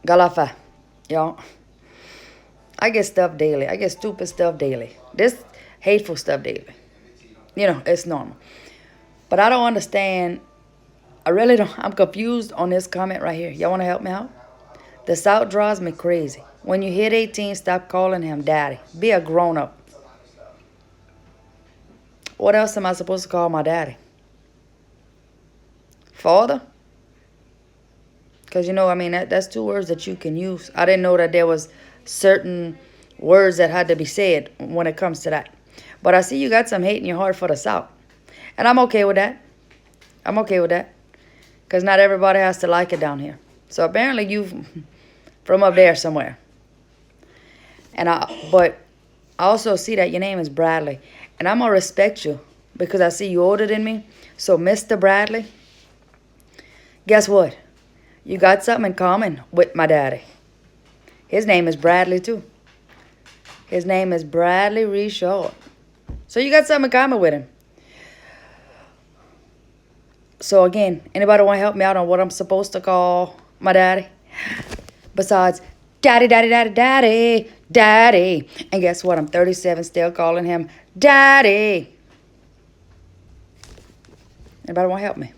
Galafa. Y'all. I get stuff daily. I get stupid stuff daily. This hateful stuff daily. You know, it's normal. But I don't understand. I really don't. I'm confused on this comment right here. Y'all want to help me out? The South drives me crazy. When you hit 18, stop calling him daddy. Be a grown up. What else am I supposed to call my daddy? Father? Because, you know, I mean, that's two words that you can use. I didn't know that there was certain words that had to be said when it comes to that. But I see you got some hate in your heart for the South. And I'm okay with that. I'm okay with that. Because not everybody has to like it down here. So apparently you from up there somewhere. But I also see that your name is Bradley. And I'm going to respect you because I see you older than me. So Mr. Bradley, guess what? You got something in common with my daddy. His name is Bradley too. His name is Bradley Richard. So you got something in common with him. So again, anybody want to help me out on what I'm supposed to call my daddy? Besides, daddy, daddy, daddy, daddy, daddy. And guess what? I'm 37 still calling him daddy. Anybody want to help me?